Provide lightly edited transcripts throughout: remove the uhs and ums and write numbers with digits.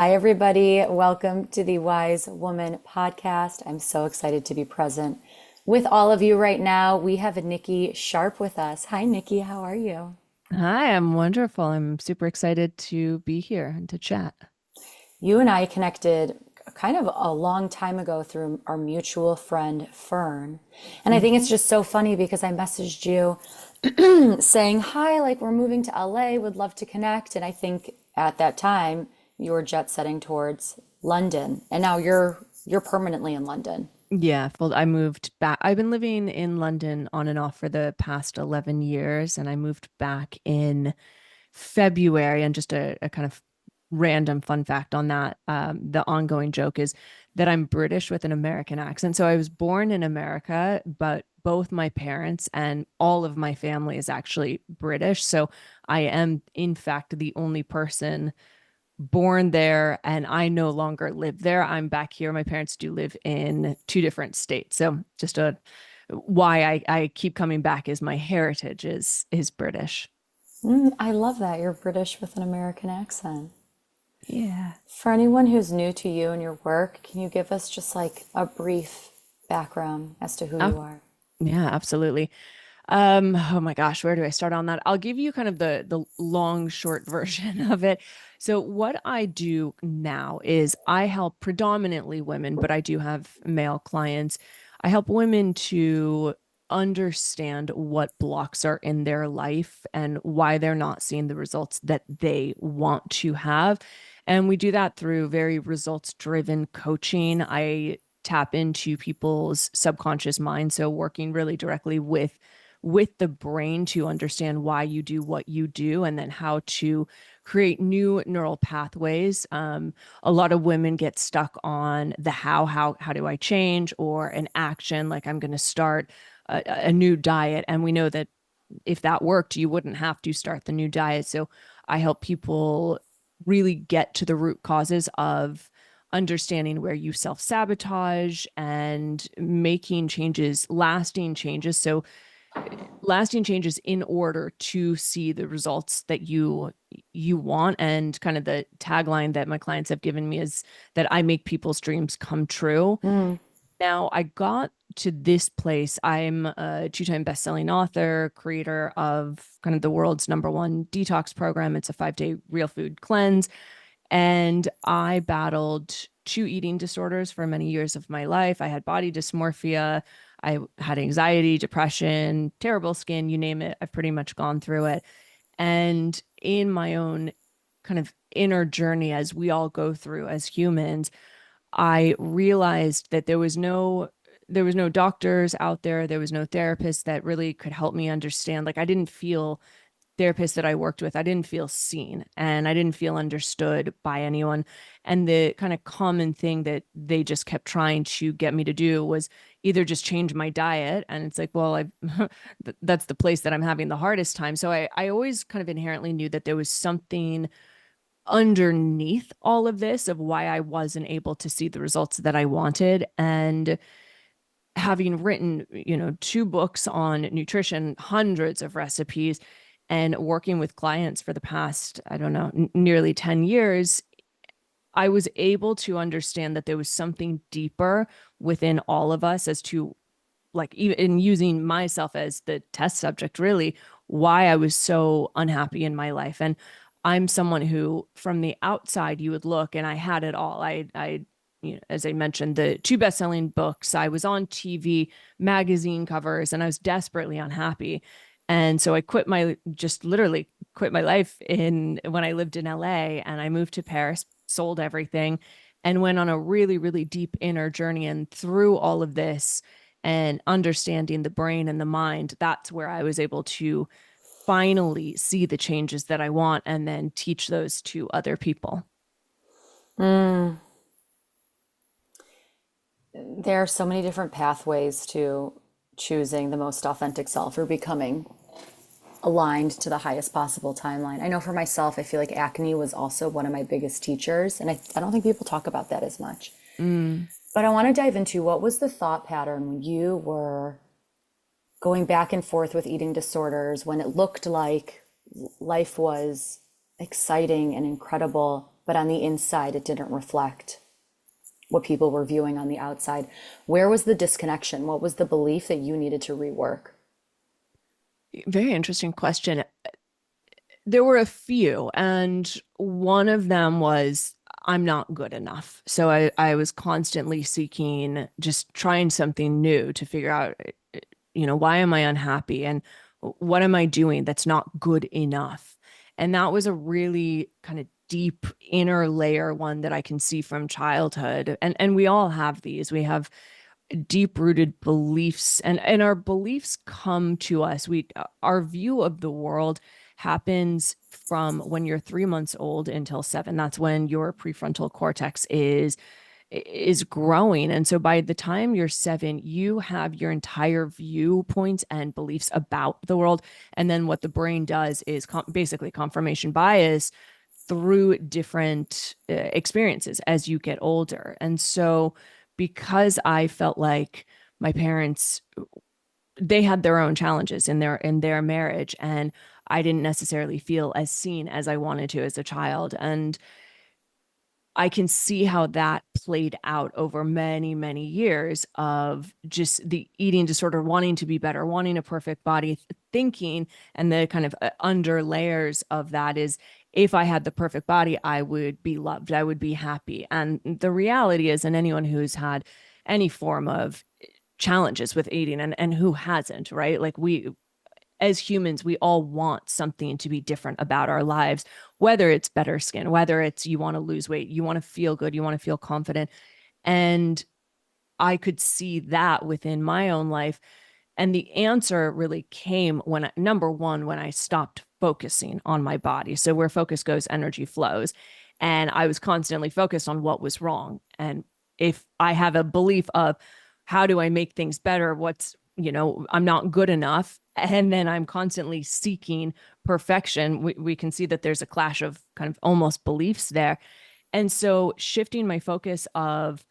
Hi, everybody. Welcome to the Wise Woman podcast. I'm so excited to be present with all of you right now. We have Nikki Sharp with us. Hi, Nikki. How are you? Hi, I'm wonderful. I'm super excited to be here and to chat. You and I connected kind of a long time ago through our mutual friend, Fern. And I think it's Hmm. just so funny because I messaged you saying, hi, like we're moving to LA, would love to connect. And I think at that time you were jet setting towards London. And now you're permanently in London. Yeah, well, I moved back. I've been living in London on and off for the past 11 years, and I moved back in February. And just a kind of random fun fact on that, the ongoing joke is that I'm British with an American accent. So I was born in America, but both my parents and all of my family is actually British. So I am, in fact, the only person born there and I no longer live there. I'm back here. My parents do live in two different states. So just a why I keep coming back is my heritage is British. I love that. You're British with an American accent. Yeah. For anyone who's new to you and your work, can you give us just like a brief background as to who Uh, you are? yeah, absolutely. Oh my gosh, where do I start on that? I'll give you kind of the long short version of it. So what I do now is I help predominantly women, but I do have male clients. I help women to understand what blocks are in their life and why they're not seeing the results that they want to have. And we do that through very results driven coaching. I tap into people's subconscious mind, so working really directly with the brain to understand why you do what you do and then how to create new neural pathways. A lot of women get stuck on the how do I change, or an action like I'm going to start a new diet. And we know that if that worked, you wouldn't have to start the new diet. So I help people really get to the root causes of understanding where you self sabotage and making changes, lasting changes. So lasting changes in order to see the results that you want. And kind of the tagline that my clients have given me is that I make people's dreams come true. Mm. Now I got to this place. I'm a two-time best-selling author, creator of kind of the world's number one detox program. It's a 5-day real food cleanse. And I battled two eating disorders for many years of my life. I had body dysmorphia. I had anxiety, depression, terrible skin, you name it. I've pretty much gone through it. And in my own kind of inner journey, as we all go through as humans, I realized that there was no doctors out there, there was no therapist that really could help me understand. Like I didn't feel therapists that I worked with, I didn't feel seen and I didn't feel understood by anyone. And the kind of common thing that they just kept trying to get me to do was either just change my diet. And it's like, well, I that's the place that I'm having the hardest time. So I always kind of inherently knew that there was something underneath all of this of why I wasn't able to see the results that I wanted. And having written, two books on nutrition, hundreds of recipes, and working with clients for the past, I don't know, nearly 10 years, I was able to understand that there was something deeper within all of us as to, like, even using myself as the test subject, really, why I was so unhappy in my life. And I'm someone who, from the outside, you would look, and I had it all. As I mentioned, the two best-selling books. I was on TV, magazine covers, and I was desperately unhappy. And so I just literally quit my life in when I lived in LA, and I moved to Paris, sold everything, and went on a really, really deep inner journey. And through all of this, and understanding the brain and the mind, that's where I was able to finally see the changes that I want and then teach those to other people. Mm. There are so many different pathways to choosing the most authentic self or becoming aligned to the highest possible timeline. I know for myself, I feel like acne was also one of my biggest teachers, and I don't think people talk about that as much. Mm. But I want to dive into what was the thought pattern when you were going back and forth with eating disorders, when it looked like life was exciting and incredible, but on the inside, it didn't reflect what people were viewing on the outside. Where was the disconnection? What was the belief that you needed to rework? Very interesting question. There were a few, and one of them was I'm not good enough. So I was constantly seeking, just trying something new to figure out, why am I unhappy and what am I doing that's not good enough? And that was a really kind of deep inner layer one that I can see from childhood. And we all have these. We have deep rooted beliefs, and our beliefs come to us. Our view of the world happens from when you're 3 months old until 7. That's when your prefrontal cortex is growing. And so by the time you're 7, you have your entire viewpoints and beliefs about the world. And then what the brain does is basically confirmation bias through different experiences as you get older. And so because I felt like my parents, they had their own challenges in their marriage, and I didn't necessarily feel as seen as I wanted to as a child. And I can see how that played out over many, many years of just the eating disorder, wanting to be better, wanting a perfect body, thinking, and the kind of under layers of that is if I had the perfect body, I would be loved, I would be happy. And the reality is, and anyone who's had any form of challenges with eating, and who hasn't, right? Like as humans, we all want something to be different about our lives, whether it's better skin, whether it's you want to lose weight, you want to feel good, you want to feel confident. And I could see that within my own life. And the answer really came when, number one, when I stopped focusing on my body. So where focus goes, energy flows. And I was constantly focused on what was wrong. And if I have a belief of how do I make things better, I'm not good enough. And then I'm constantly seeking perfection. We can see that there's a clash of kind of almost beliefs there. And so shifting my focus of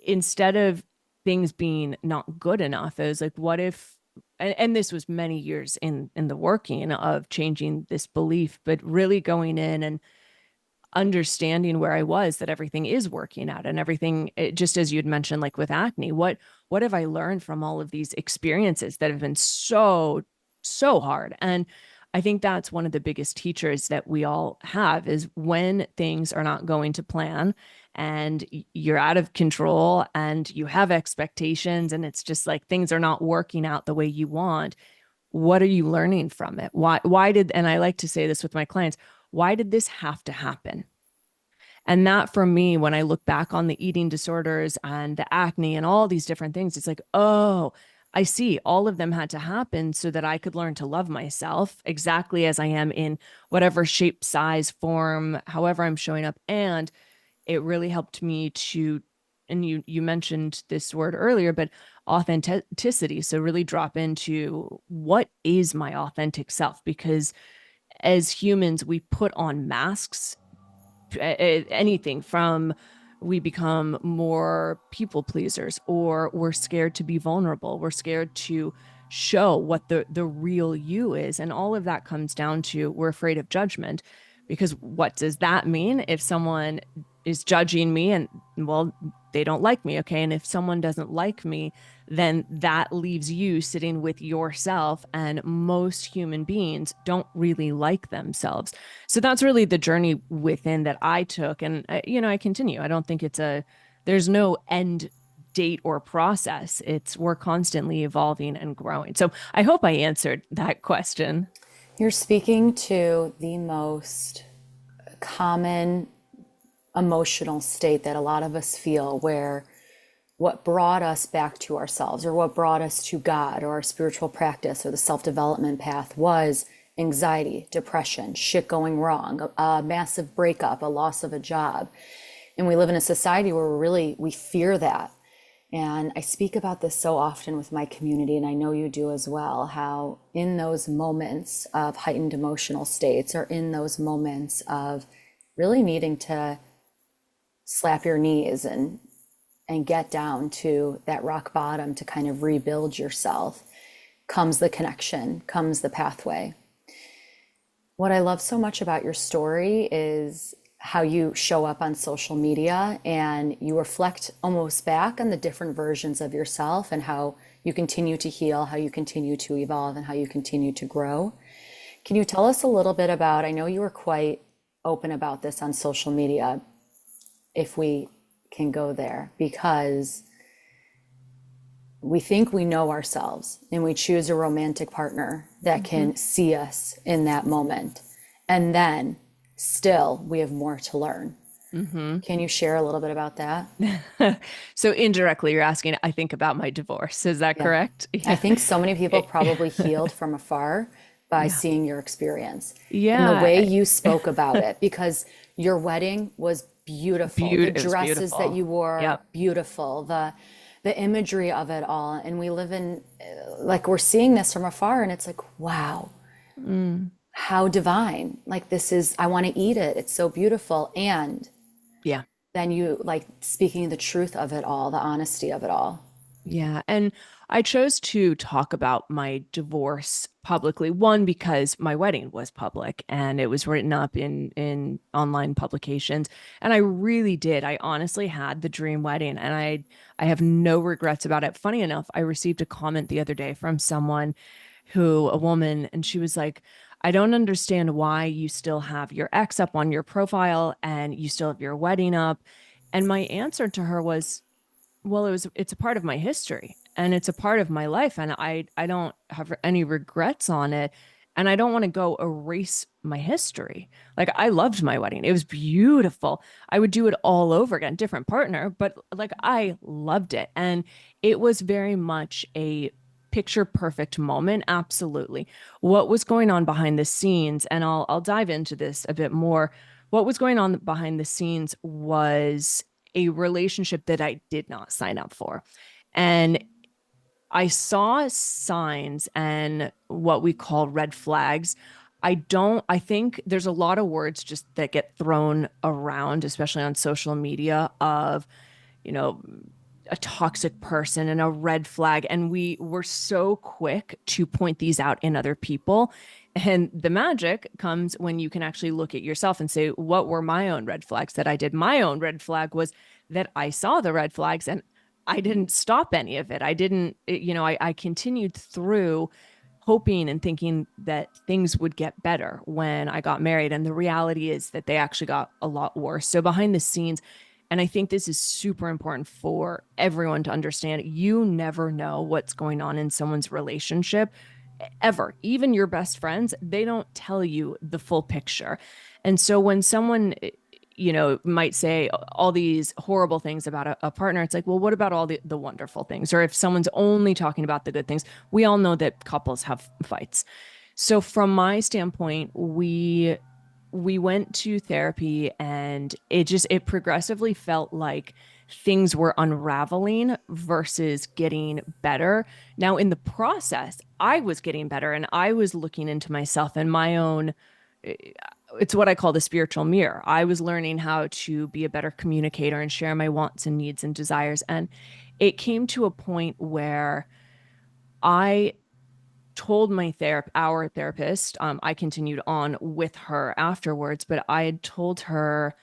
instead of things being not good enough, I was like, what if, and this was many years in the working of changing this belief, but really going in and understanding where I was, that everything is working out and everything, just as you'd mentioned, like with acne, what have I learned from all of these experiences that have been so, so hard? And I think that's one of the biggest teachers that we all have is when things are not going to plan and you're out of control and you have expectations and it's just like things are not working out the way you want. What are you learning from it? And I like to say this with my clients, why did this have to happen? And that for me, when I look back on the eating disorders and the acne and all these different things, it's like, oh, I see all of them had to happen so that I could learn to love myself exactly as I am in whatever shape, size, form, however I'm showing up. And it really helped me to, and you mentioned this word earlier, but authenticity. So really drop into what is my authentic self? Because as humans, we put on masks, anything from we become more people pleasers, or we're scared to be vulnerable, we're scared to show what the real you is, and all of that comes down to we're afraid of judgment. Because what does that mean if someone is judging me and, well, they don't like me, okay? And if someone doesn't like me, then that leaves you sitting with yourself, and most human beings don't really like themselves. So that's really the journey within that I took. And, I continue. I don't think there's no end date or process. We're constantly evolving and growing. So I hope I answered that question. You're speaking to the most common emotional state that a lot of us feel, where what brought us back to ourselves, or what brought us to God, or our spiritual practice, or the self-development path, was anxiety, depression, shit going wrong, a massive breakup, a loss of a job. And we live in a society where we fear that. And I speak about this so often with my community, and I know you do as well, how in those moments of heightened emotional states, or in those moments of really needing to slap your knees and get down to that rock bottom to kind of rebuild yourself, comes the connection, comes the pathway. What I love so much about your story is how you show up on social media and you reflect almost back on the different versions of yourself and how you continue to heal, how you continue to evolve, and how you continue to grow. Can you tell us a little bit about, I know you were quite open about this on social media, if we can go there, because we think we know ourselves and we choose a romantic partner that Mhm. can see us in that moment. And then still, we have more to learn. Mhm. Can you share a little bit about that? So indirectly, you're asking, I think about my divorce. Is that Yeah. correct? I Yeah. think so many people probably healed from afar by Yeah. seeing your experience and the Yeah. way you spoke about it, because your wedding was beautiful. The It was dresses that beautiful. you wore, Yep. beautiful. The imagery of it all. And we live in, like, we're seeing this from afar and it's like, wow, Mm. how divine. Like, this is, I want to eat it. It's so beautiful. And Yeah. then you like speaking the truth of it all, the honesty of it all. Yeah. And I chose to talk about my divorce publicly. One, because my wedding was public and it was written up in online publications. And I really did. I honestly had the dream wedding and I have no regrets about it. Funny enough, I received a comment the other day from someone a woman, and she was like, I don't understand why you still have your ex up on your profile and you still have your wedding up. And my answer to her was, well, it's a part of my history and it's a part of my life and I don't have any regrets on it and I don't want to go erase my history. Like I loved my wedding. It was beautiful. I would do it all over again, different partner, but like I loved it and it was very much a picture perfect moment, absolutely. What was going on behind the scenes, and I'll dive into this a bit more. What was going on behind the scenes was a relationship that I did not sign up for. And I saw signs and what we call red flags. I think there's a lot of words just that get thrown around, especially on social media, of, you know, a toxic person and a red flag. And we were so quick to point these out in other people. And the magic comes when you can actually look at yourself and say, what were my own red flags that I did? My own red flag was that I saw the red flags and I didn't stop any of it. I didn't, I continued through hoping and thinking that things would get better when I got married. And the reality is that they actually got a lot worse. So behind the scenes, and I think this is super important for everyone to understand, you never know what's going on in someone's relationship ever. Even your best friends, they don't tell you the full picture. And so when someone might say all these horrible things about a partner, it's like, well, what about all the wonderful things? Or if someone's only talking about the good things, we all know that couples have fights. So from my standpoint, we went to therapy and it progressively felt like things were unraveling versus getting better. Now in the process, I was getting better and I was looking into myself and my own, it's what I call the spiritual mirror. I was learning how to be a better communicator and share my wants and needs and desires. And it came to a point where I told our therapist, I continued on with her afterwards, but I had told her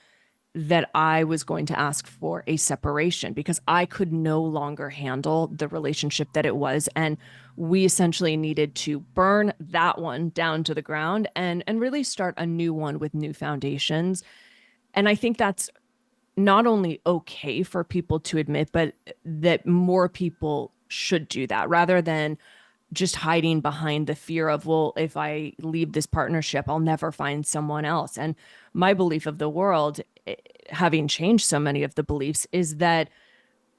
that I was going to ask for a separation because I could no longer handle the relationship that it was. And we essentially needed to burn that one down to the ground and really start a new one with new foundations. And I think that's not only okay for people to admit, but that more people should do that rather than just hiding behind the fear of, well, if I leave this partnership, I'll never find someone else. And my belief of the world, having changed so many of the beliefs, is that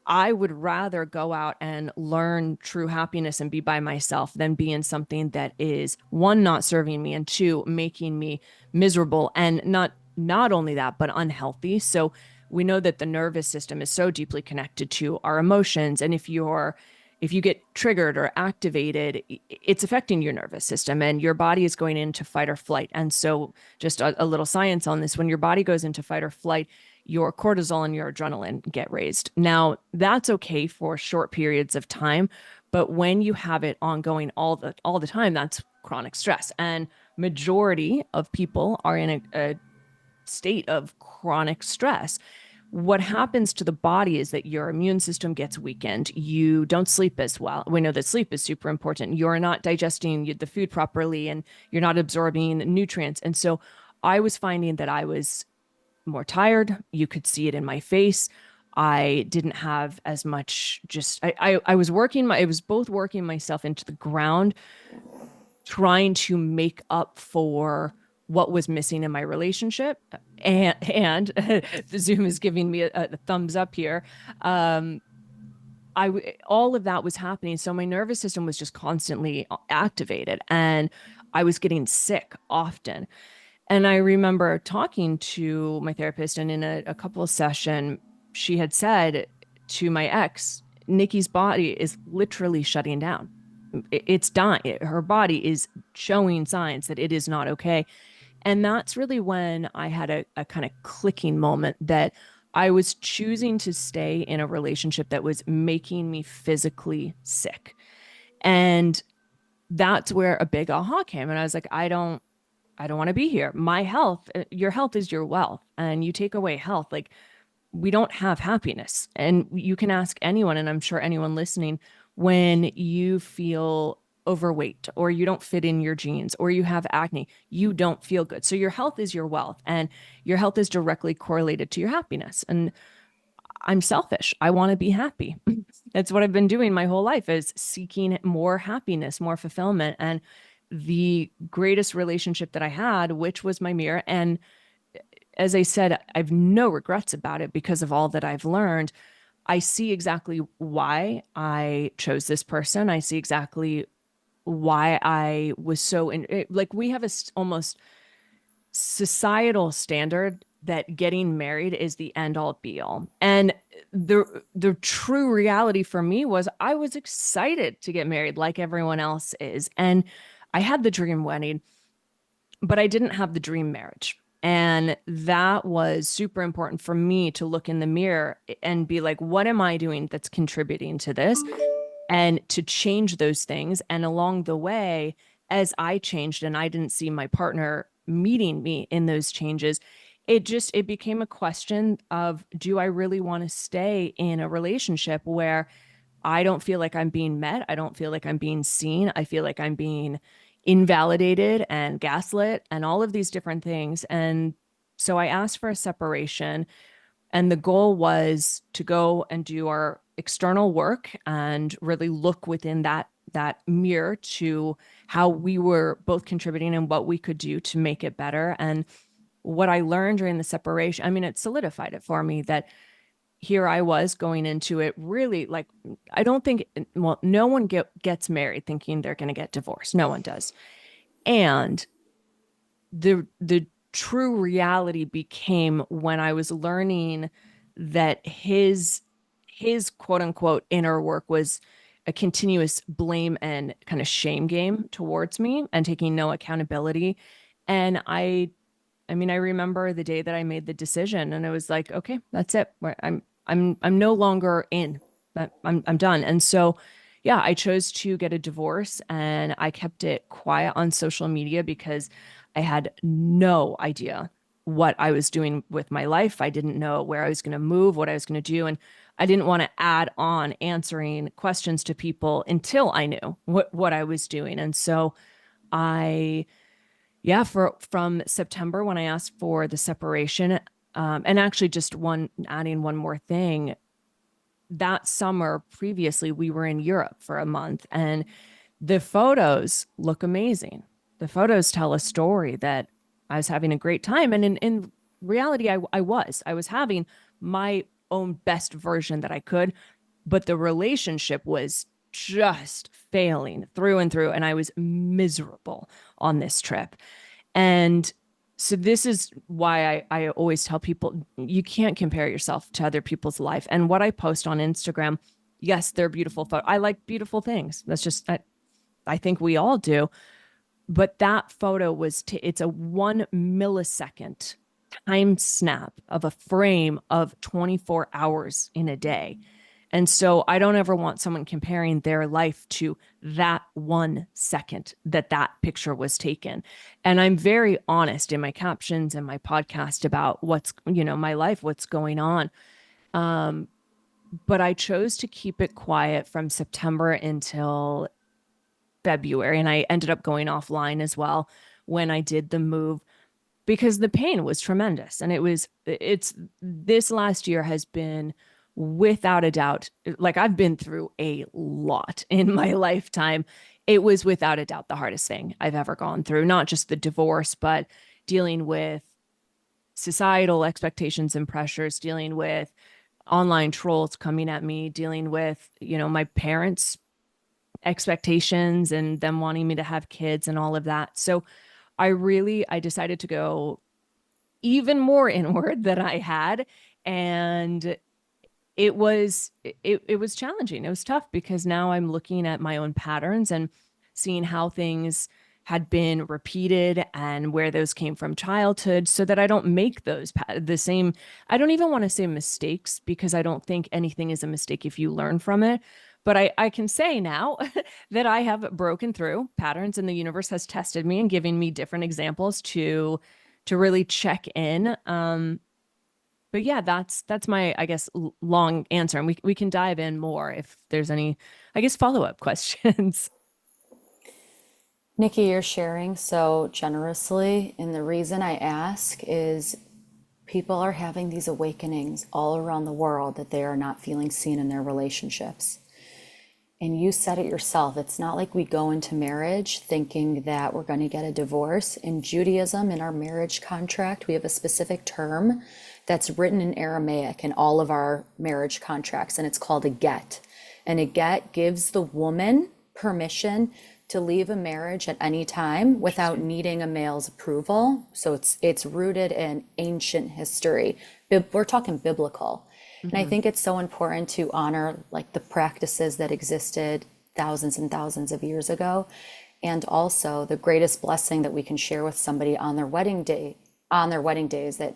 I would rather go out and learn true happiness and be by myself than be in something that is, one, not serving me, and two, making me miserable, and not only that, but unhealthy. So we know that the nervous system is so deeply connected to our emotions, and if you get triggered or activated, it's affecting your nervous system and your body is going into fight or flight. And so just a little science on this, when your body goes into fight or flight, your cortisol and your adrenaline get raised. Now, that's okay for short periods of time, but when you have it ongoing all the time, that's chronic stress. And majority of people are in a state of chronic stress. What happens to the body is that your immune system gets weakened. You don't sleep as well. We know that sleep is super important. You're not digesting the food properly and you're not absorbing nutrients. And so I was finding that I was more tired. You could see it in my face. I didn't have as much just I was working I was both working myself into the ground, trying to make up for what was missing in my relationship. And the Zoom is giving me a thumbs up here. Um, all of that was happening. So my nervous system was just constantly activated and I was getting sick often. And I remember talking to my therapist, and in a couple of session, she had said to my ex, Nikki's body is literally shutting down. It's dying. Her body is showing signs that it is not okay. And that's really when I had a kind of clicking moment that I was choosing to stay in a relationship that was making me physically sick. And that's where a big aha came. And I was like, I don't want to be here. My health, your health is your wealth. And you take away health, like we don't have happiness. And you can ask anyone, and I'm sure anyone listening, when you feel overweight or you don't fit in your jeans or you have acne, you don't feel good. So your health is your wealth and your health is directly correlated to your happiness. And I'm selfish. I want to be happy. That's what I've been doing my whole life, is seeking more happiness, more fulfillment. And the greatest relationship that I had, which was my mirror. And as I said, I've no regrets about it because of all that I've learned. I see exactly why I chose this person. I see exactly why I was so like we have almost societal standard that getting married is the end all be all. And the true reality for me was I was excited to get married like everyone else is. And I had the dream wedding, but I didn't have the dream marriage. And that was super important for me to look in the mirror and be like, what am I doing that's contributing to this? And to change those things. And along the way, as I changed and I didn't see my partner meeting me in those changes, it became a question of, do I really want to stay in a relationship where I don't feel like I'm being met? I don't feel like I'm being seen. I feel like I'm being invalidated and gaslit and all of these different things. And so I asked for a separation, and the goal was to go and do our external work and really look within that mirror to how we were both contributing and what we could do to make it better. And what I learned during the separation, I mean, it solidified it for me that here I was going into it really like, I don't think, well, no one gets married thinking they're going to get divorced. No one does. And the true reality became when I was learning that his quote unquote inner work was a continuous blame and kind of shame game towards me and taking no accountability. And I mean, I remember the day that I made the decision and I was like, okay, that's it. I'm no longer in. I'm done. And so yeah, I chose to get a divorce and I kept it quiet on social media because I had no idea what I was doing with my life. I didn't know where I was going to move, what I was going to do. And I didn't want to add on answering questions to people until I knew what I was doing. And so I, yeah, from September when I asked for the separation, and actually just adding one more thing, that summer previously, we were in Europe for a month and the photos look amazing. The photos tell a story that I was having a great time. And in reality, I was having my own best version that I could, but the relationship was just failing through and through. And I was miserable on this trip. And so this is why I always tell people you can't compare yourself to other people's life. And what I post on Instagram, yes, they're beautiful photos. I like beautiful things. That's just I think we all do. But that photo was it's a 1 millisecond time snap of a frame of 24 hours in a day. And so I don't ever want someone comparing their life to that 1 second that that picture was taken. And I'm very honest in my captions and my podcast about what's, my life, what's going on. But I chose to keep it quiet from September until February. And I ended up going offline as well when I did the move because the pain was tremendous. And it's this last year has been without a doubt, like I've been through a lot in my lifetime. It was without a doubt the hardest thing I've ever gone through, not just the divorce, but dealing with societal expectations and pressures, dealing with online trolls coming at me, dealing with, my parents' expectations and them wanting me to have kids and all of that. So I decided to go even more inward than I had. And it was challenging. It was tough because now I'm looking at my own patterns and seeing how things had been repeated and where those came from childhood so that I don't make the same. I don't even want to say mistakes because I don't think anything is a mistake if you learn from it. But I can say now that I have broken through patterns and the universe has tested me and given me different examples to really check in. But yeah, that's my, I guess, long answer. And we can dive in more if there's any, I guess, follow-up questions. Nikki, you're sharing so generously, and the reason I ask is people are having these awakenings all around the world that they are not feeling seen in their relationships. And you said it yourself. It's not like we go into marriage thinking that we're going to get a divorce. In Judaism, in our marriage contract, we have a specific term that's written in Aramaic in all of our marriage contracts, and it's called a get. And a get gives the woman permission to leave a marriage at any time without needing a male's approval. So it's rooted in ancient history. We're talking biblical. And I Mm-hmm. think it's so important to honor like the practices that existed thousands and thousands of years ago. And also the greatest blessing that we can share with somebody on their wedding day, on their wedding day is that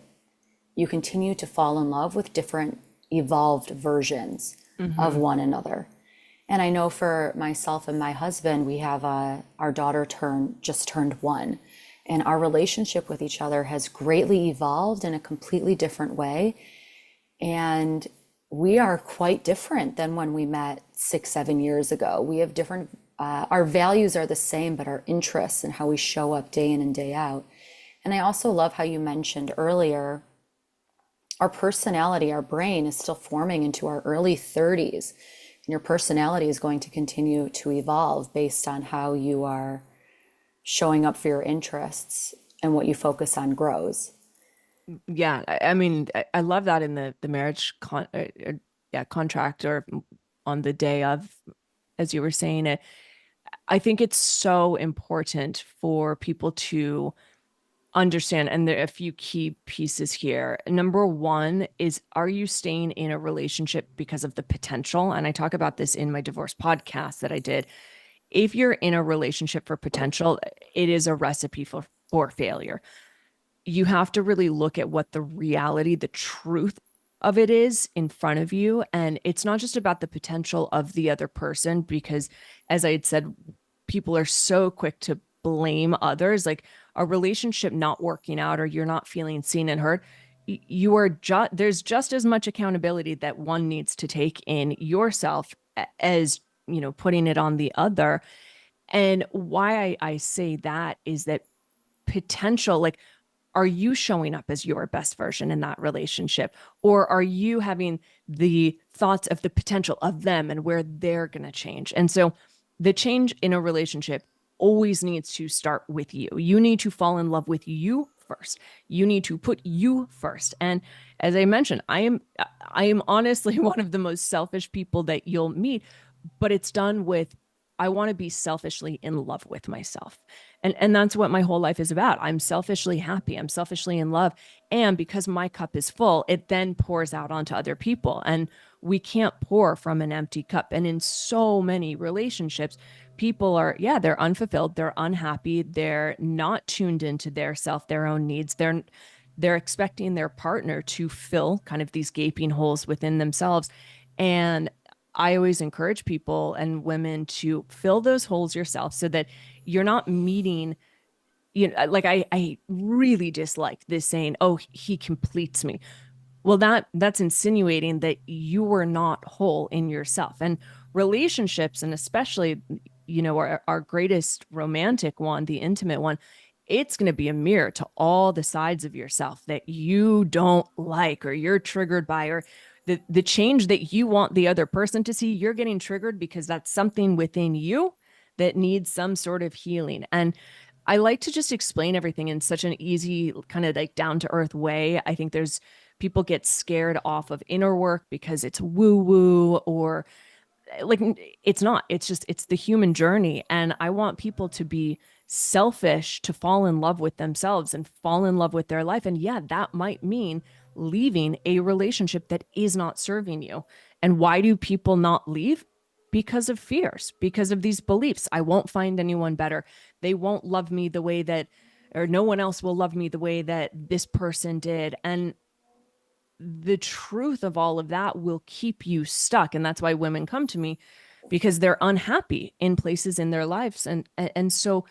you continue to fall in love with different evolved versions of Mm-hmm. one another. And I know for myself and my husband, we have our daughter just turned 1. And our relationship with each other has greatly evolved in a completely different way. And we are quite different than when we met 6, 7 years ago. We have different, our values are the same, but our interests and how we show up day in and day out. And I also love how you mentioned earlier, our personality, our brain is still forming into our early 30s. And your personality is going to continue to evolve based on how you are showing up for your interests and what you focus on grows. Yeah, I mean, I love that in the marriage yeah, contract or on the day of, as you were saying it. I think it's so important for people to understand, and there are a few key pieces here. Number one is, are you staying in a relationship because of the potential? And I talk about this in my divorce podcast that I did. If you're in a relationship for potential, it is a recipe for failure. You have to really look at what the reality, the truth of it is in front of you. And it's not just about the potential of the other person, because as I had said, people are so quick to blame others. Like a relationship not working out or you're not feeling seen and heard, you are just, there's just as much accountability that one needs to take in yourself as, putting it on the other. And why I say that is that potential, like, are you showing up as your best version in that relationship? Or are you having the thoughts of the potential of them and where they're going to change? And so the change in a relationship always needs to start with you. You need to fall in love with you first. You need to put you first. And as I mentioned, I am honestly one of the most selfish people that you'll meet, but it's done with, I want to be selfishly in love with myself. And that's what my whole life is about. I'm selfishly happy. I'm selfishly in love. And because my cup is full, it then pours out onto other people. And we can't pour from an empty cup. And in so many relationships, people are, yeah, they're unfulfilled, they're unhappy, they're not tuned into their self, their own needs. They're expecting their partner to fill kind of these gaping holes within themselves. And I always encourage people and women to fill those holes yourself so that you're not meeting, like I really dislike this saying, oh, he completes me. Well, that's insinuating that you were not whole in yourself. And relationships, and especially, our greatest romantic one, the intimate one, it's going to be a mirror to all the sides of yourself that you don't like or you're triggered by, or the change that you want the other person to see, you're getting triggered because that's something within you that needs some sort of healing. And I like to just explain everything in such an easy, kind of like down to earth way. I think there's people get scared off of inner work because it's woo woo, or like it's not. It's just it's the human journey, and I want people to be selfish, to fall in love with themselves and fall in love with their life. And yeah, that might mean leaving a relationship that is not serving you. And why do people not leave? Because of fears, because of these beliefs. I won't find anyone better. They won't love me the way that, or no one else will love me the way that this person did. And the truth of all of that will keep you stuck. And that's why women come to me, because they're unhappy in places in their lives. And so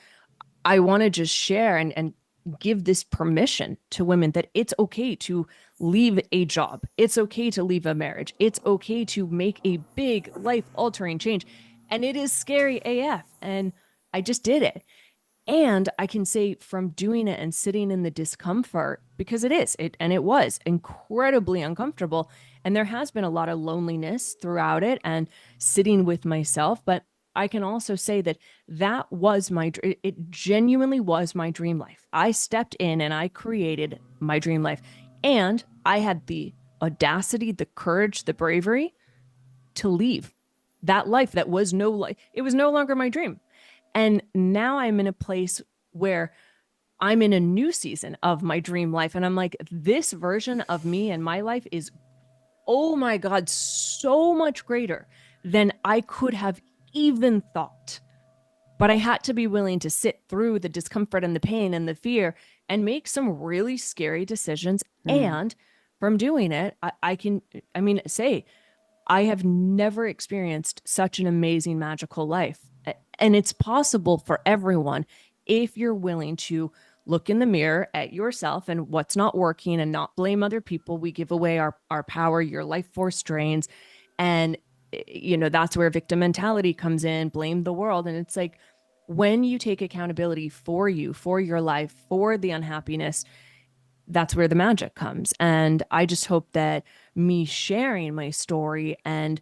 I want to just share and give this permission to women that it's okay to leave a job. It's okay to leave a marriage. It's okay to make a big life altering change. And it is scary AF. And I just did it. And I can say from doing it and sitting in the discomfort, because it was incredibly uncomfortable. And there has been a lot of loneliness throughout it and sitting with myself. But I can also say that that was it genuinely was my dream life. I stepped in and I created my dream life. And I had the audacity, the courage, the bravery to leave that life that was no life. It was no longer my dream. And now I'm in a place where I'm in a new season of my dream life. And I'm like, this version of me and my life is, oh my God, so much greater than I could have even thought. But I had to be willing to sit through the discomfort and the pain and the fear and make some really scary decisions. Hmm. And from doing it, I mean, say, I have never experienced such an amazing, magical life. And it's possible for everyone if you're willing to look in the mirror at yourself and what's not working and not blame other people. We give away our power, your life force drains. And, that's where victim mentality comes in, blame the world. And it's like when you take accountability for you, for your life, for the unhappiness, that's where the magic comes. And I just hope that me sharing my story and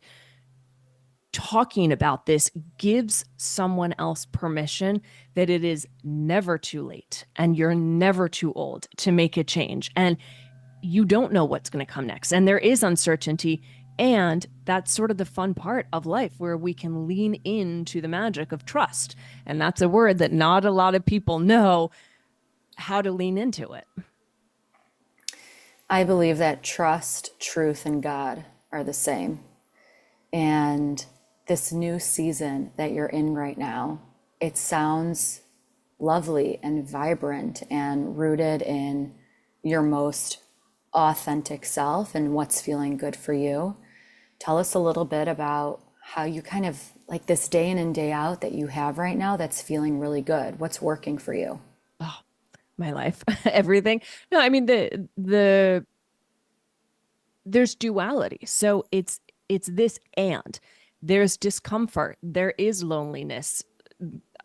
talking about this gives someone else permission that it is never too late and you're never too old to make a change. And you don't know what's going to come next. And there is uncertainty. And that's sort of the fun part of life where we can lean into the magic of trust. And that's a word that not a lot of people know how to lean into it. I believe that trust, truth, and God are the same. And this new season that you're in right now, it sounds lovely and vibrant and rooted in your most authentic self and what's feeling good for you. Tell us a little bit about how you kind of like this day in and day out that you have right now that's feeling really good. What's working for you? Oh, my life, everything. No, I mean the there's duality. So it's this, and there's discomfort, there is loneliness.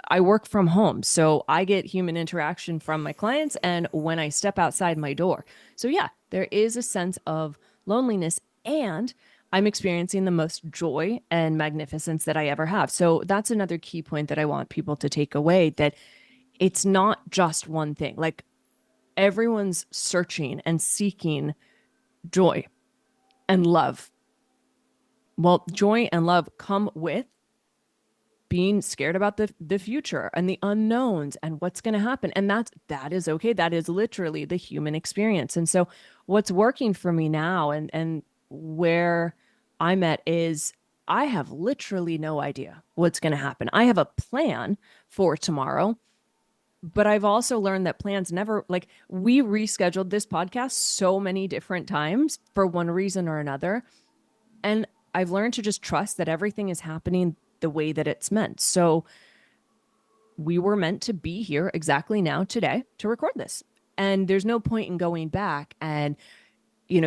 I work from home, so I get human interaction from my clients and when I step outside my door. So yeah, there is a sense of loneliness, and I'm experiencing the most joy and magnificence that I ever have. So that's another key point that I want people to take away, that it's not just one thing. Like everyone's searching and seeking joy and love. Well, joy and love come with being scared about the future and the unknowns and what's going to happen, and that is okay. That is literally the human experience. And so what's working for me now and where I'm at is I have literally no idea what's going to happen. I have a plan for tomorrow, but I've also learned that plans never, like, we rescheduled this podcast so many different times for one reason or another. And I've learned to just trust that everything is happening the way that it's meant. So we were meant to be here exactly now today to record this. And there's no point in going back and,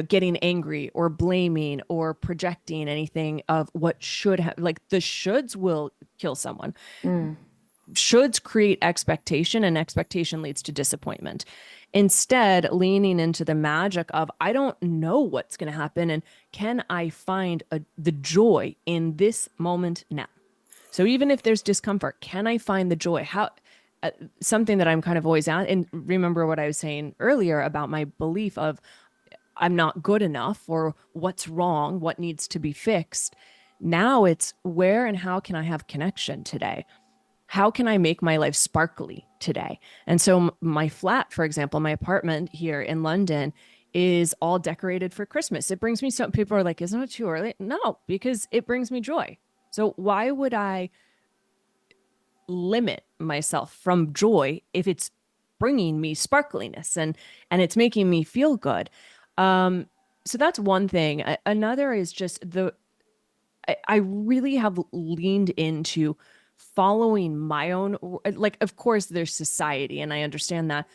getting angry or blaming or projecting anything of what should have, like the shoulds will kill someone. Mm, Shoulds create expectation, and expectation leads to disappointment. Instead, leaning into the magic of, I don't know what's going to happen. And can I find the joy in this moment now? So even if there's discomfort, can I find the joy? Something that I'm kind of always at, and remember what I was saying earlier about my belief of I'm not good enough or what's wrong, what needs to be fixed. Now it's where and how can I have connection today? How can I make my life sparkly today? And so my flat, for example, my apartment here in London is all decorated for Christmas. It brings me some people are like, isn't it too early? No, because it brings me joy. So why would I limit myself from joy if it's bringing me sparkliness and it's making me feel good? Um, so that's one thing. Another is just I really have leaned into following my own, like, of course there's society and I understand that,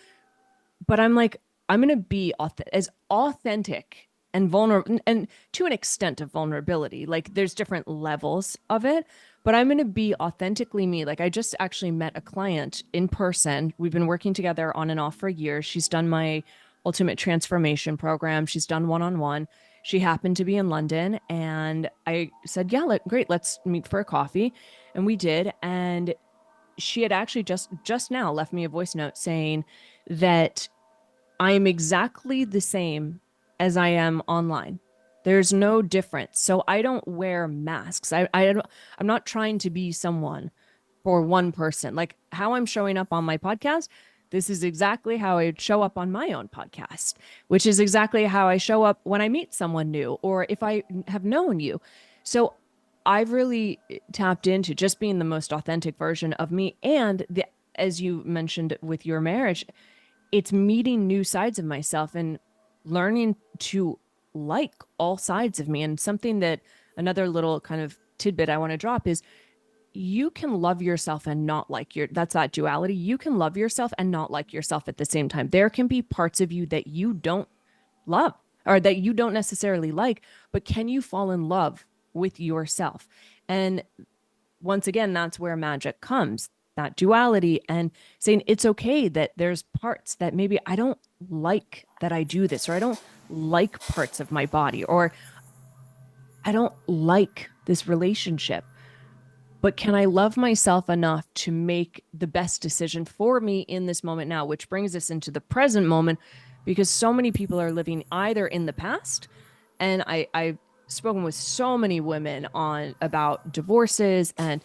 but I'm like, I'm going to be as authentic and vulnerable, and to an extent of vulnerability. Like, there's different levels of it, but I'm going to be authentically me. Like, I just actually met a client in person. We've been working together on and off for years. She's done my ultimate transformation program. She's done one-on-one. She happened to be in London, and I said, yeah, great, let's meet for a coffee. And we did. And she had actually just now left me a voice note saying that I am exactly the same as I am online. There's no difference. So I don't wear masks. I'm not trying to be someone for one person. Like how I'm showing up on my podcast, this is exactly how I show up on my own podcast, which is exactly how I show up when I meet someone new or if I have known you. So I've really tapped into just being the most authentic version of me. And as you mentioned with your marriage, it's meeting new sides of myself and learning to like all sides of me. And something that another little kind of tidbit I want to drop is you can love yourself and not like that's that duality. You can love yourself and not like yourself at the same time. There can be parts of you that you don't love or that you don't necessarily like, but can you fall in love with yourself? And once again, that's where magic comes, that duality, and saying it's okay that there's parts that maybe I don't like that I do this, or I don't like parts of my body, or I don't like this relationship. But can I love myself enough to make the best decision for me in this moment now, which brings us into the present moment, because so many people are living either in the past, and I've spoken with so many women on about divorces and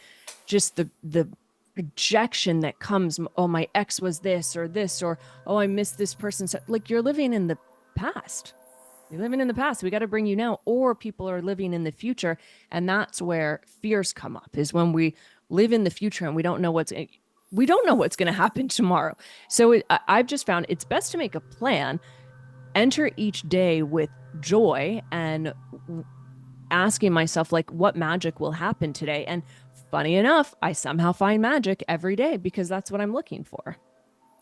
just the rejection that comes. Oh, my ex was this, or oh, I miss this person. So, like, you're living in the past. You're living in the past. We got to bring you now. Or people are living in the future. And that's where fears come up, is when we live in the future and we don't know what's going to happen tomorrow. So I've just found it's best to make a plan, enter each day with joy and asking myself, like, what magic will happen today? And funny enough, I somehow find magic every day because that's what I'm looking for.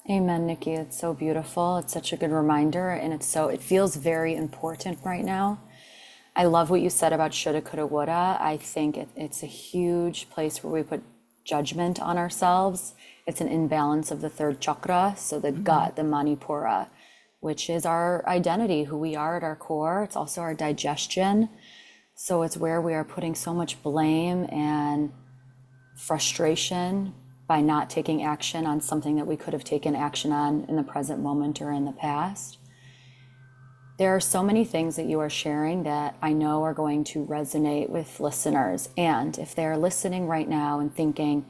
amen, Nikki. It's so beautiful. It's such a good reminder, and it feels very important right now. I love what you said about shoulda, coulda, woulda. I think it's a huge place where we put judgment on ourselves. It's an imbalance of the third chakra, so the gut, the manipura, which is our identity, who we are at our core. It's also our digestion. So it's where we are putting so much blame and frustration by not taking action on something that we could have taken action on in the present moment or in the past. There are so many things that you are sharing that I know are going to resonate with listeners. And if they're listening right now and thinking,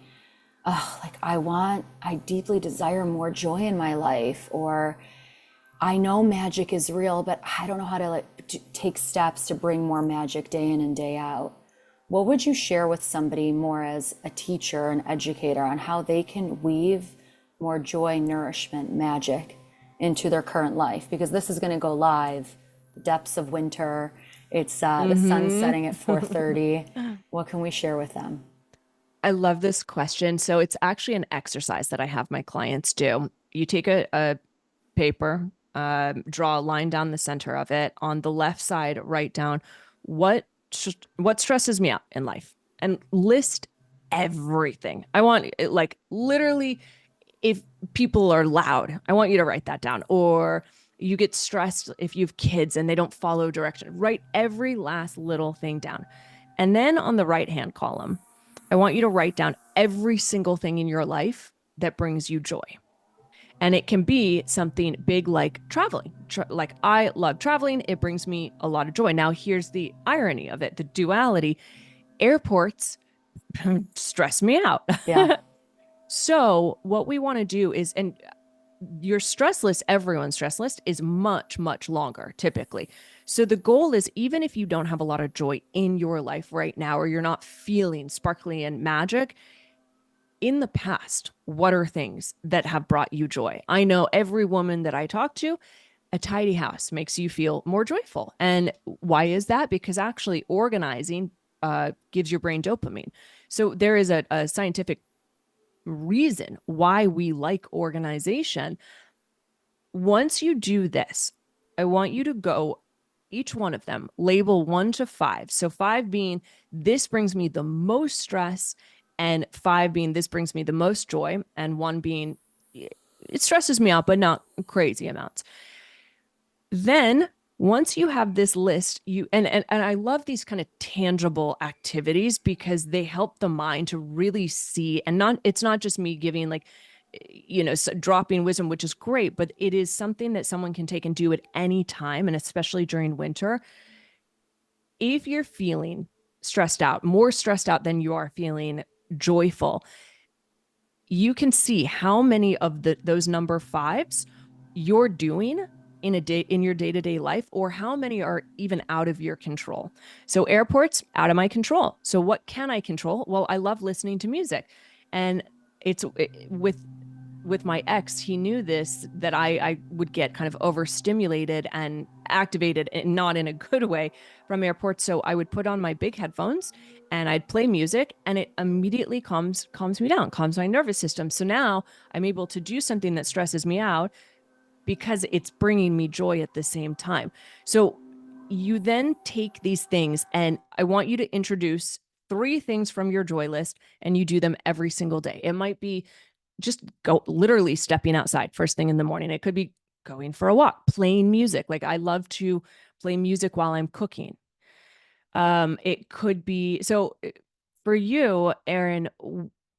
oh, like I deeply desire more joy in my life, or I know magic is real, but I don't know how to take steps to bring more magic day in and day out. What would you share with somebody more as a teacher, an educator, on how they can weave more joy, nourishment, magic into their current life? Because this is going to go live, the depths of winter, It's the sun Mm-hmm. setting at 4:30. What can we share with them? I love this question. So it's actually an exercise that I have my clients do. You take a paper, draw a line down the center of it. On the left side, write down what stresses me out in life, and list everything. I want like literally, if people are loud, I want you to write that down. Or you get stressed if you have kids and they don't follow direction. Write every last little thing down. And then on the right hand column, I want you to write down every single thing in your life that brings you joy. And it can be something big like traveling. Like, I love traveling. It brings me a lot of joy. Now, here's the irony of it, the duality. Airports stress me out. Yeah. So, what we want to do is, and your stress list, everyone's stress list is much, much longer typically. So, the goal is, even if you don't have a lot of joy in your life right now, or you're not feeling sparkly and magic, in the past, what are things that have brought you joy? I know every woman that I talk to, a tidy house makes you feel more joyful. And why is that? Because actually organizing gives your brain dopamine. So there is a scientific reason why we like organization. Once you do this, I want you to go, each one of them, label 1 to 5. So 5 being, this brings me the most stress, and 5 being, this brings me the most joy, and 1 being, it stresses me out, but not crazy amounts. Then once you have this list, and I love these kind of tangible activities because they help the mind to really see, and not, it's not just me giving like, dropping wisdom, which is great, but it is something that someone can take and do at any time, and especially during winter. If you're feeling stressed out, more stressed out than you are feeling joyful, you can see how many of those number 5s you're doing in your day-to-day life, or how many are even out of your control. So airports, out of my control. So what can I control? Well, I love listening to music. And with my ex, he knew this, that I would get kind of overstimulated and activated, and not in a good way, from airports. So I would put on my big headphones and I'd play music, and it immediately calms me down, calms my nervous system. So now I'm able to do something that stresses me out because it's bringing me joy at the same time. So you then take these things, and I want you to introduce 3 things from your joy list, and you do them every single day. It might be just go literally stepping outside first thing in the morning. It could be going for a walk, playing music. Like, I love to play music while I'm cooking. It could be, so for you, Erin,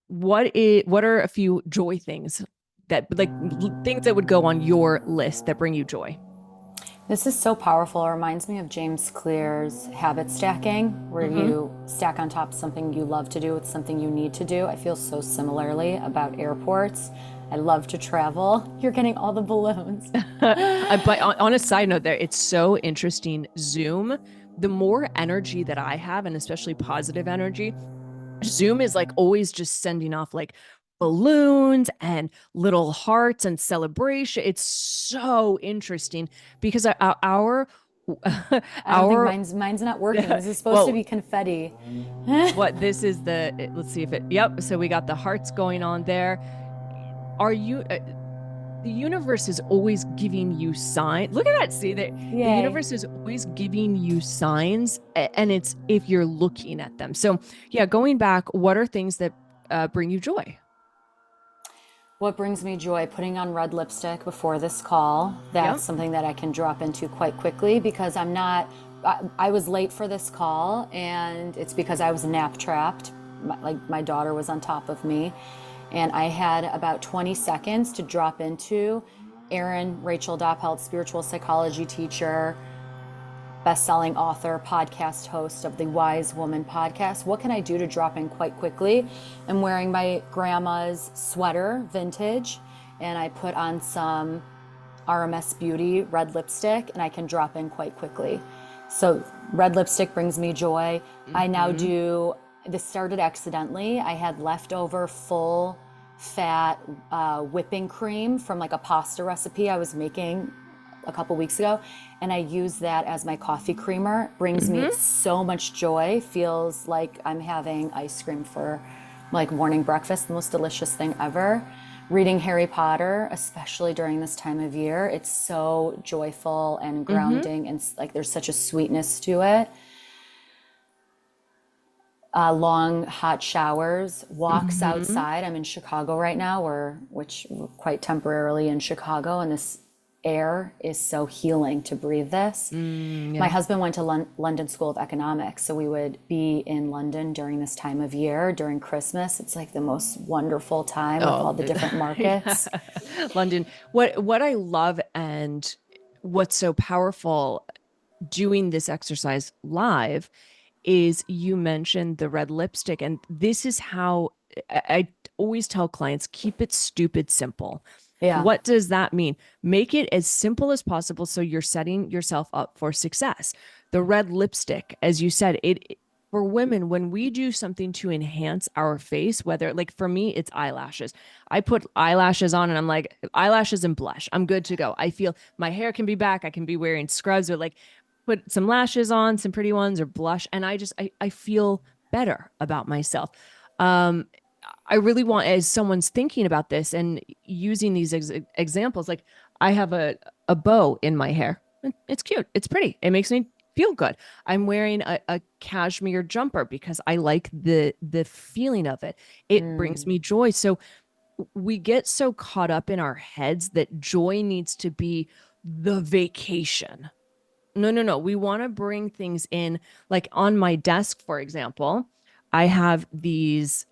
what are a few joy things that, like, things that would go on your list that bring you joy? This is so powerful. It reminds me of James Clear's habit stacking, where Mm-hmm. you stack on top something you love to do with something you need to do. I feel so similarly about airports. I love to travel. You're getting all the balloons. But on a side note, there, it's so interesting. Zoom, the more energy that I have, and especially positive energy, Zoom is like always just sending off like balloons and little hearts and celebration. It's so interesting because our I don't think our mine's not working. This is supposed to well, be confetti. what this is let's see if it, yep, so we got the hearts going on there. Are you The universe is always giving you signs. Look at that. See that the Yay. universe is always giving you signs, and it's if you're looking at them. So yeah, going back, what are things that bring you joy? What brings me joy? Putting on red lipstick before this call. That's Yep. something that I can drop into quite quickly because I'm not, I was late for this call, and it's because I was nap trapped. My daughter was on top of me, and I had about 20 seconds to drop into Erin Rachel Doppelt, spiritual psychology teacher, best-selling author, podcast host of the Wise Woman podcast. What can I do to drop in quite quickly? I'm wearing my grandma's sweater, vintage, and I put on some RMS Beauty red lipstick, and I can drop in quite quickly. So red lipstick brings me joy. I now Mm-hmm. do, this started accidentally. I had leftover full fat whipping cream from like a pasta recipe I was making a couple weeks ago, and I use that as my coffee creamer. Brings me Hmm. so much joy. Feels like I'm having ice cream for like morning breakfast, the most delicious thing ever. Reading Harry Potter, especially during this time of year, it's so joyful and Hmm. grounding, and like there's such a sweetness to it. Long hot showers, walks Hmm. outside. I'm in Chicago right now, which we're quite temporarily in Chicago, and this air is so healing to breathe this. My Yeah. husband went to London School of Economics, so we would be in London during this time of year, during Christmas. It's like the most wonderful time with Oh, all the different yeah. markets. London. What I love and what's so powerful doing this exercise live is you mentioned the red lipstick, and this is how I always tell clients, keep it stupid simple. Yeah. What does that mean? Make it as simple as possible so you're setting yourself up for success. The red lipstick, as you said, it for women, when we do something to enhance our face, whether like for me, it's eyelashes. I put eyelashes on and I'm like, eyelashes and blush. I'm good to go. I feel my hair can be back. I can be wearing scrubs or like put some lashes on, some pretty ones or blush. And I feel better about myself. Um, I really want, as someone's thinking about this and using these examples, like I have a bow in my hair. It's cute. It's pretty. It makes me feel good. I'm wearing a cashmere jumper because I like the feeling of it. It brings Mm. me joy. So we get so caught up in our heads that joy needs to be the vacation. No, no, no. We want to bring things in. Like on my desk, for example, I have these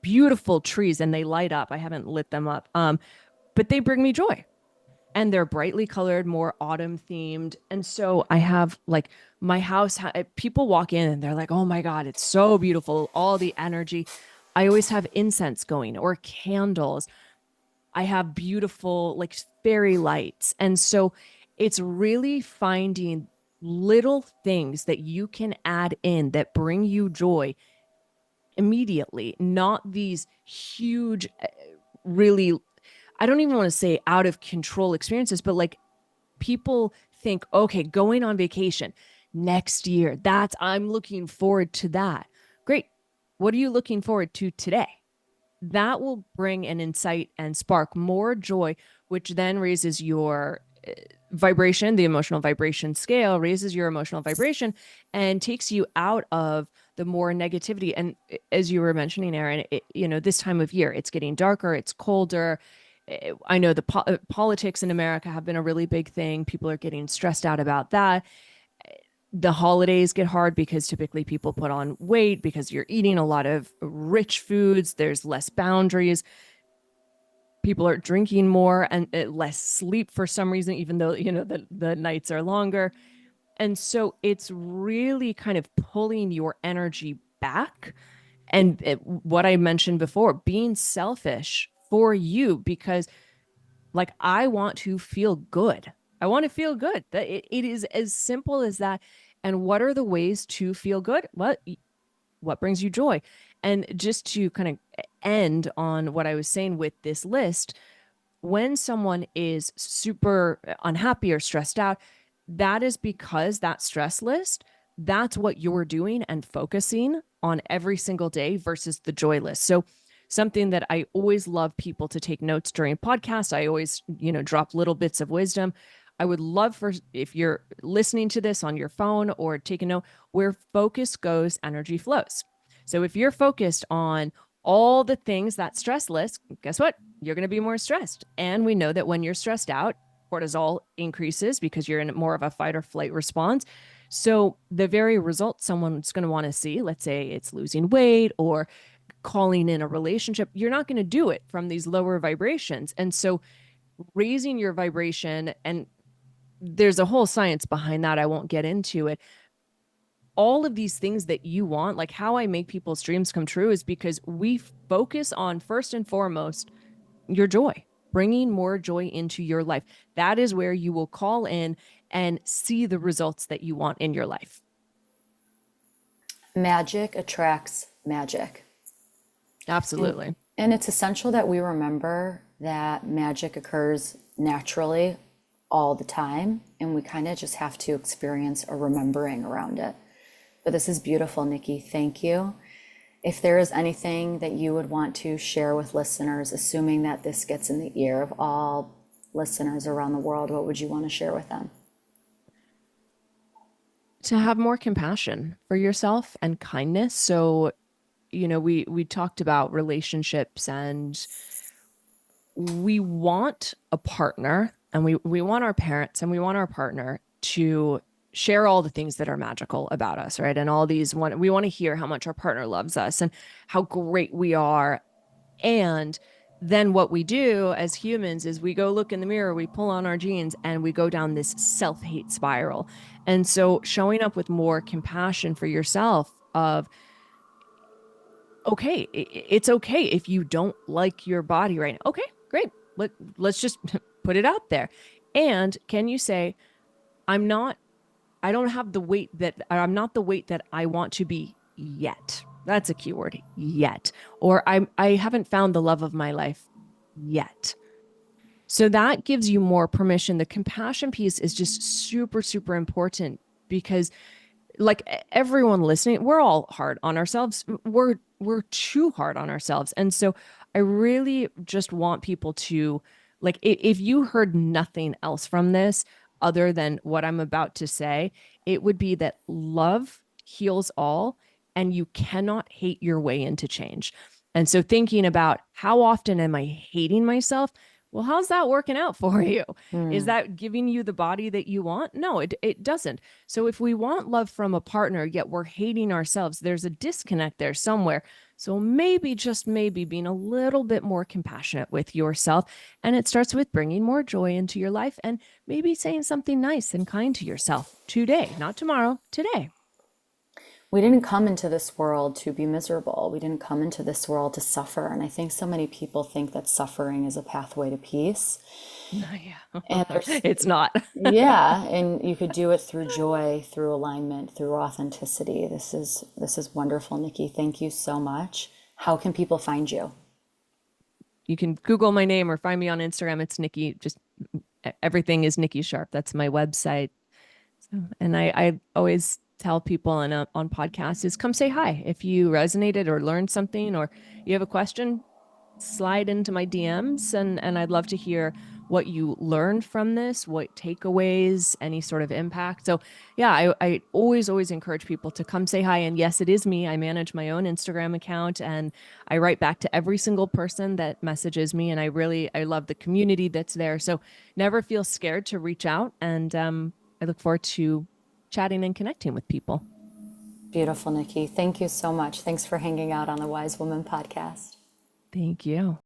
beautiful trees and they light up. I haven't lit them up. But they bring me joy and they're brightly colored, more autumn themed. And so I have like my house, people walk in and they're like, oh my God, it's so beautiful, all the energy. I always have incense going or candles. I have beautiful, like fairy lights. And so it's really finding little things that you can add in that bring you joy immediately, not these huge, really, I don't even want to say out of control experiences, but like people think, okay, going on vacation next year, I'm looking forward to that. Great. What are you looking forward to today? That will bring an insight and spark more joy, which then raises your vibration, the emotional vibration scale raises your emotional vibration and takes you out of the more negativity. And as you were mentioning, Aaron, this time of year, it's getting darker, it's colder. I know the politics in America have been a really big thing. People are getting stressed out about that. The holidays get hard because typically people put on weight because you're eating a lot of rich foods. There's less boundaries. People are drinking more and less sleep for some reason, even though, the nights are longer. And so it's really kind of pulling your energy back. And what I mentioned before, being selfish for you, because like I want to feel good. I want to feel good. That it is as simple as that. And what are the ways to feel good? What brings you joy? And just to kind of end on what I was saying with this list, when someone is super unhappy or stressed out, that is because that stress list, that's what you're doing and focusing on every single day versus the joy list. So something that I always love people to take notes during podcasts. I always, drop little bits of wisdom. I would love for if you're listening to this on your phone or take a note, where focus goes, energy flows. So if you're focused on all the things that stress list, guess what? You're going to be more stressed. And we know that when you're stressed out, cortisol increases because you're in more of a fight or flight response. So the very result someone's going to want to see, let's say it's losing weight or calling in a relationship, you're not going to do it from these lower vibrations. And so raising your vibration, and there's a whole science behind that. I won't get into it. All of these things that you want, like how I make people's dreams come true, is because we focus on first and foremost your joy, bringing more joy into your life. That is where you will call in and see the results that you want in your life. Magic attracts magic. And Absolutely. and it's essential that we remember that magic occurs naturally all the time, and we kind of just have to experience a remembering around it. But this is beautiful, Nikki. Thank you. If there is anything that you would want to share with listeners, assuming that this gets in the ear of all listeners around the world, what would you want to share with them? To have more compassion for yourself and kindness. So, we talked about relationships, and we want a partner, and we want our parents and we want our partner to share all the things that are magical about us, right? And all these we want to hear how much our partner loves us and how great we are. And then what we do as humans is we go look in the mirror, we pull on our jeans, and we go down this self-hate spiral. And so showing up with more compassion for yourself of, okay, it's okay if you don't like your body right now. Okay, great. Let's just put it out there. And can you say, I'm not, I don't have the weight that I'm not the weight that I want to be yet. That's a keyword, yet. Or I haven't found the love of my life yet. So that gives you more permission. The compassion piece is just super, super important because like everyone listening, we're all hard on ourselves. We're too hard on ourselves. And so I really just want people to like if you heard nothing else from this other than what I'm about to say, it would be that love heals all and you cannot hate your way into change. And so thinking about how often am I hating myself? Well, how's that working out for you? Is Hmm. that giving you the body that you want? No, it doesn't. So if we want love from a partner, yet we're hating ourselves, there's a disconnect there somewhere. So maybe, just maybe, being a little bit more compassionate with yourself. And it starts with bringing more joy into your life and maybe saying something nice and kind to yourself today, not tomorrow, today. We didn't come into this world to be miserable. We didn't come into this world to suffer. And I think so many people think that suffering is a pathway to peace. Yeah, And there's, it's not. yeah, and you could do it through joy, through alignment, through authenticity. This is wonderful, Nikki. Thank you so much. How can people find you? You can Google my name or find me on Instagram. It's Nikki. Just everything is Nikki Sharp. That's my website. So, and I always tell people on podcasts is come say hi. If you resonated or learned something or you have a question, slide into my DMs and I'd love to hear what you learned from this, what takeaways, any sort of impact. So yeah, I always encourage people to come say hi. And yes, it is me. I manage my own Instagram account and I write back to every single person that messages me. And I love the community that's there. So never feel scared to reach out. And I look forward to chatting and connecting with people. Beautiful, Nikki. Thank you so much. Thanks for hanging out on the Wise Woman podcast. Thank you.